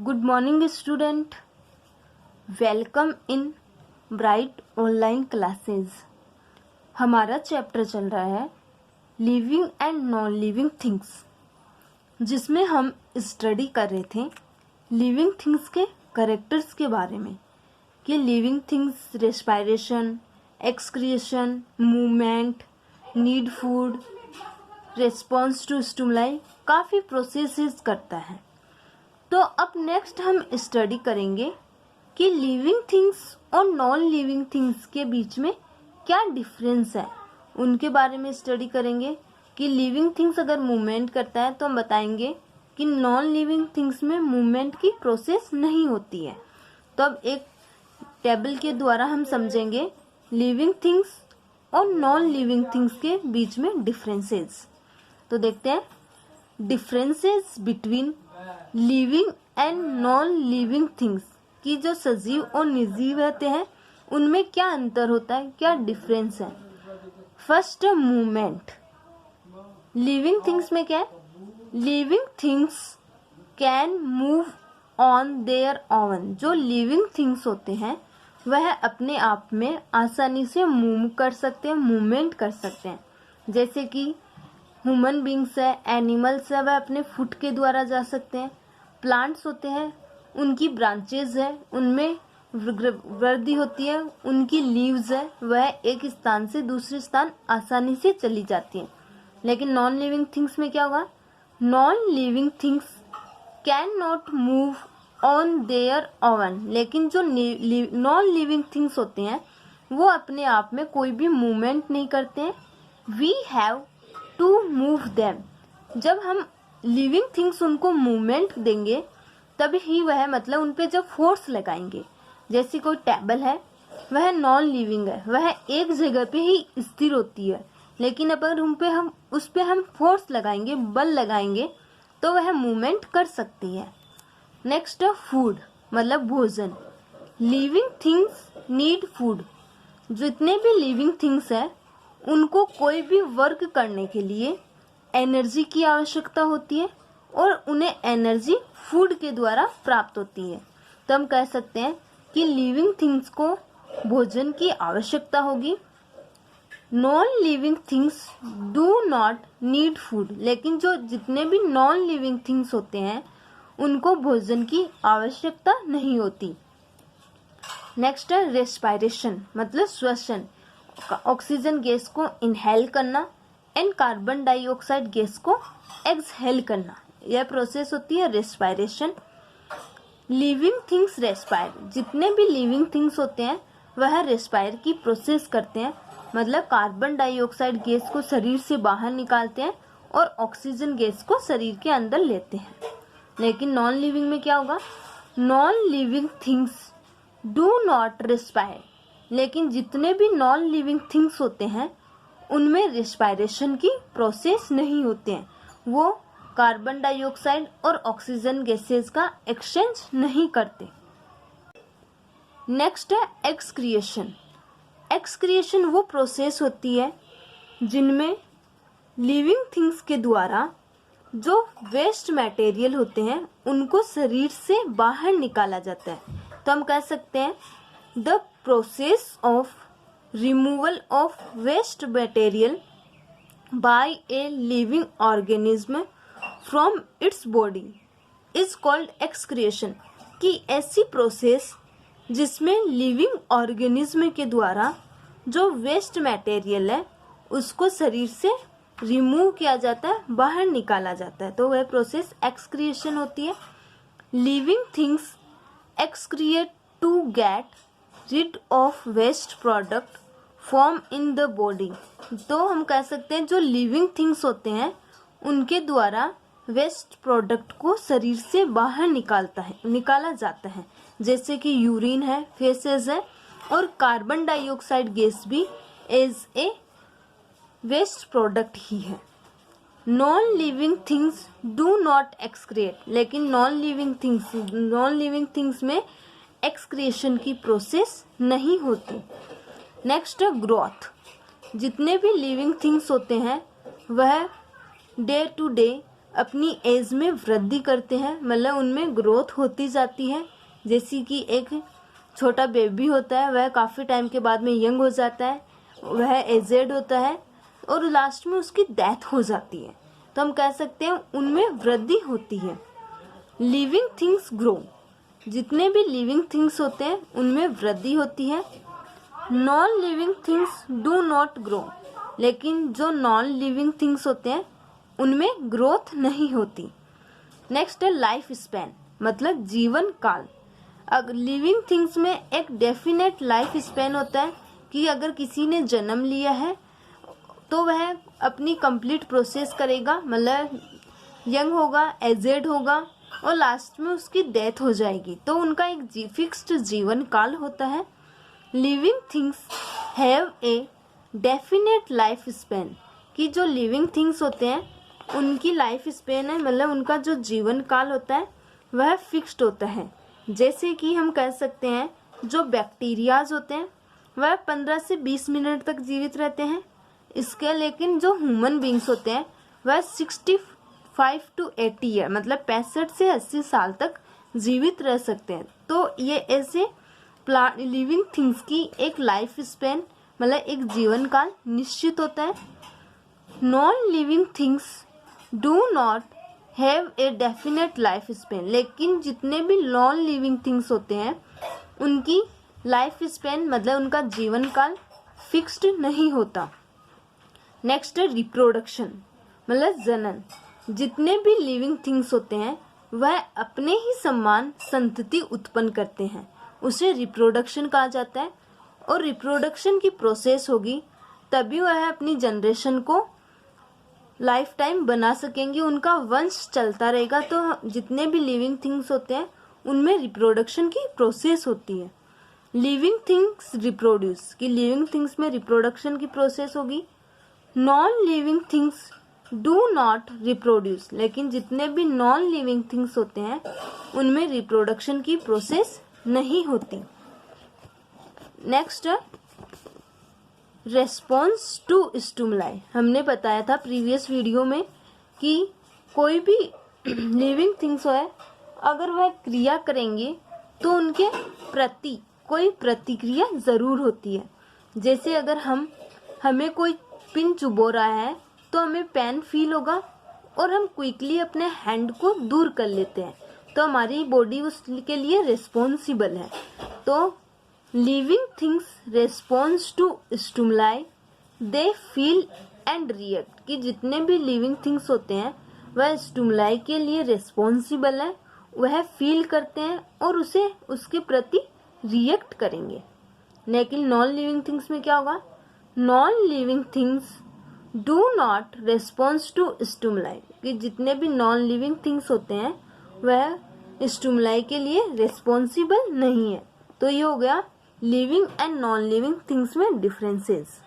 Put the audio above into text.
Good morning student, welcome in bright online classes. हमारा chapter चल रहा है living and non living things, जिसमें हम स्टडी कर रहे थे लिविंग थिंग्स के कैरेक्टर्स के बारे में कि living things respiration, excretion, movement, need food, response to stimuli, काफ़ी प्रोसेसेस करता है। तो अब नेक्स्ट हम स्टडी करेंगे कि लिविंग थिंग्स और नॉन लिविंग थिंग्स के बीच में क्या डिफरेंस है, उनके बारे में स्टडी करेंगे। कि लिविंग थिंग्स अगर मूवमेंट करता है तो हम बताएंगे कि नॉन लिविंग थिंग्स में मूवमेंट की प्रोसेस नहीं होती है। तो अब एक टेबल के द्वारा हम समझेंगे लिविंग थिंग्स और नॉन लिविंग थिंग्स के बीच में डिफरेंसेस। तो देखते हैं differences between living and non living things की जो सजीव और निर्जीव रहते हैं उनमें क्या अंतर होता है, क्या डिफरेंस है। First, movement. लिविंग थिंग्स में क्या है, living things can move on their own. जो लिविंग थिंग्स होते हैं वह अपने आप में आसानी से मूव कर सकते हैं, मूवमेंट कर सकते हैं। जैसे कि ह्यूमन बींग्स है, एनिमल्स है, वह अपने फुट के द्वारा जा सकते हैं। प्लांट्स होते हैं, उनकी ब्रांचेज है, उनमें वृद्धि होती है, उनकी लीव्स है, वह एक स्थान से दूसरे स्थान आसानी से चली जाती हैं। लेकिन नॉन लिविंग थिंग्स में क्या होगा, non living things can not move on their own. लेकिन जो नॉन लिविंग थिंग्स होते हैं वो अपने आप में कोई भी मूवमेंट नहीं करते हैं। We have to move them. जब हम लिविंग थिंग्स उनको मूवमेंट देंगे तब ही वह मतलब उन पे जब फोर्स लगाएंगे, जैसे कोई टेबल है वह नॉन लिविंग है, वह एक जगह पे ही स्थिर होती है, लेकिन अगर उस पे हम फोर्स लगाएंगे, बल लगाएंगे तो वह मूवमेंट कर सकती है। नेक्स्ट है फूड, मतलब भोजन। Living things need food. जितने भी लिविंग थिंग्स है उनको कोई भी वर्क करने के लिए एनर्जी की आवश्यकता होती है और उन्हें एनर्जी फूड के द्वारा प्राप्त होती है। तो हम कह सकते हैं कि लिविंग थिंग्स को भोजन की आवश्यकता होगी। Non living things do not need food. लेकिन जो जितने भी नॉन लिविंग थिंग्स होते हैं उनको भोजन की आवश्यकता नहीं होती। नेक्स्ट है रेस्पायरेशन, मतलब श्वसन। ऑक्सीजन गैस को इनहेल करना एंड कार्बन डाइऑक्साइड गैस को एक्सहेल करना, यह प्रोसेस होती है रेस्पायरेशन। Living things respire. जितने भी लिविंग थिंग्स होते हैं वह रेस्पायर की प्रोसेस करते हैं, मतलब कार्बन डाइऑक्साइड गैस को शरीर से बाहर निकालते हैं और ऑक्सीजन गैस को शरीर के अंदर लेते हैं। लेकिन नॉन लिविंग में क्या होगा, non living things do not respire. लेकिन जितने भी नॉन लिविंग थिंग्स होते हैं उनमें रेस्पायरेशन की प्रोसेस नहीं होते हैं, वो कार्बन डाइऑक्साइड और ऑक्सीजन गैसेस का एक्सचेंज नहीं करते। नेक्स्ट है एक्सक्रिएशन। एक्सक्रिएशन वो प्रोसेस होती है जिनमें लिविंग थिंग्स के द्वारा जो वेस्ट मटेरियल होते हैं उनको शरीर से बाहर निकाला जाता है। तो हम कह सकते हैं the process of removal of waste material by a living organism from its body is called excretion. कि ऐसी प्रोसेस जिसमें लिविंग ऑर्गेनिज्म के द्वारा जो वेस्ट मटेरियल है उसको शरीर से रिमूव किया जाता है, बाहर निकाला जाता है, तो वह प्रोसेस एक्सक्रिएशन होती है। Living things excrete to get rid of waste product form in the body. तो हम कह सकते हैं जो लिविंग थिंग्स होते हैं उनके द्वारा वेस्ट प्रोडक्ट को शरीर से बाहर निकाला जाता है, जैसे कि यूरिन है, फेसेस है, और कार्बन डाइऑक्साइड गैस भी एज ए वेस्ट प्रोडक्ट ही है। Non living things do not excrete. लेकिन नॉन लिविंग थिंग्स में एक्सक्रिएशन की प्रोसेस नहीं होती। नेक्स्ट है ग्रोथ। जितने भी लिविंग थिंग्स होते हैं वह डे टू डे अपनी एज में वृद्धि करते हैं, मतलब उनमें ग्रोथ होती जाती है। जैसे कि एक छोटा बेबी होता है, वह काफ़ी टाइम के बाद में यंग हो जाता है, वह एजेड होता है और लास्ट में उसकी डेथ हो जाती है। तो हम कह सकते हैं उनमें वृद्धि होती है। लिविंग थिंग्स ग्रो, जितने भी लिविंग थिंग्स होते हैं उनमें वृद्धि होती है। Non living things do not grow, लेकिन जो नॉन लिविंग थिंग्स होते हैं उनमें ग्रोथ नहीं होती। नेक्स्ट है लाइफ स्पैन, मतलब जीवन काल। अगर लिविंग थिंग्स में एक डेफिनेट लाइफ स्पैन होता है कि अगर किसी ने जन्म लिया है तो वह अपनी कंप्लीट प्रोसेस करेगा, मतलब यंग होगा, एजेड होगा और लास्ट में उसकी डेथ हो जाएगी। तो उनका एक फिक्स्ड जीवन काल होता है। Living things have a definite life span, कि जो लिविंग थिंग्स होते हैं उनकी लाइफ स्पैन है, मतलब उनका जो जीवन काल होता है वह फिक्स्ड होता है। जैसे कि हम कह सकते हैं जो बैक्टीरियाज होते हैं वह 15 से 20 मिनट तक जीवित रहते हैं इसके, लेकिन जो ह्यूमन बींग्स होते हैं वह 65 to 80 ईयर, मतलब 65 से 80 साल तक जीवित रह सकते हैं। तो ये ऐसे लिविंग थिंग्स की एक लाइफ स्पैन, मतलब एक जीवन काल निश्चित होता है। Non living things do not have a definite life span, लेकिन जितने भी नॉन लिविंग थिंग्स होते हैं उनकी लाइफ स्पैन, मतलब उनका जीवन काल फिक्स्ड नहीं होता। नेक्स्ट है रिप्रोडक्शन, मतलब जनन। जितने भी लिविंग थिंग्स होते हैं वह अपने ही समान संतति उत्पन्न करते हैं, उसे रिप्रोडक्शन कहा जाता है। और रिप्रोडक्शन की प्रोसेस होगी तभी वह अपनी जनरेशन को लाइफ टाइम बना सकेंगे, उनका वंश चलता रहेगा। तो जितने भी लिविंग थिंग्स होते हैं उनमें रिप्रोडक्शन की प्रोसेस होती है। लिविंग थिंग्स रिप्रोड्यूस, कि लिविंग थिंग्स में रिप्रोडक्शन की प्रोसेस होगी। Non living things do not reproduce, लेकिन जितने भी नॉन लिविंग थिंग्स होते हैं उनमें रिप्रोडक्शन की प्रोसेस नहीं होती। नेक्स्ट है रेस्पॉन्स टू स्टिमुलाई। हमने बताया था प्रीवियस वीडियो में कि कोई भी लिविंग थिंग्स है अगर वह क्रिया करेंगे तो उनके प्रति कोई प्रतिक्रिया ज़रूर होती है। जैसे अगर हमें कोई पिन चुभो रहा है तो हमें पेन फील होगा और हम क्विकली अपने हैंड को दूर कर लेते हैं, तो हमारी बॉडी उसके लिए रिस्पॉन्सिबल है। तो living things response to stimuli, they feel and react, कि जितने भी लिविंग थिंग्स होते हैं वह स्टिमुलाई के लिए रिस्पॉन्सिबल है, वह फील करते हैं और उसे उसके प्रति रिएक्ट करेंगे। लेकिन नॉन लिविंग थिंग्स में क्या होगा? Non living things do not response to stimuli, कि जितने भी नॉन लिविंग थिंग्स होते हैं वह स्टिमुलाई के लिए रिस्पॉन्सिबल नहीं है। तो ये हो गया living and non living things में डिफरेंसेस।